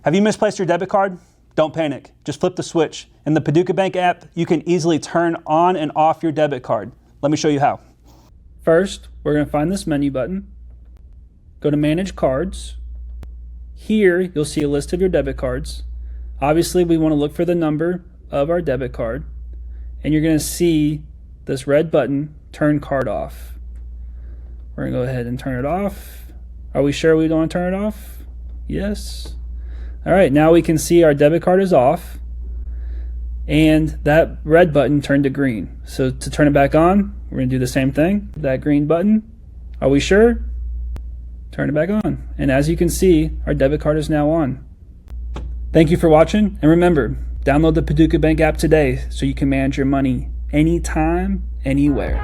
Have you misplaced your debit card? Don't panic. Just flip the switch. In the Paducah Bank app, you can easily turn on and off your debit card. Let me show you how. First, we're going to find this menu button. Go to Manage Cards. Here, you'll see a list of your debit cards. Obviously, we want to look for the number of our debit card. And you're going to see this red button, Turn Card Off. We're going to go ahead and turn it off. Are we sure we don't want to turn it off? Yes. All right, now we can see our debit card is off and that red button turned to green. So to turn it back on, we're gonna do the same thing. That green button, are we sure? Turn it back on. And as you can see, our debit card is now on. Thank you for watching, and remember, download the Paducah Bank app today so you can manage your money anytime, anywhere.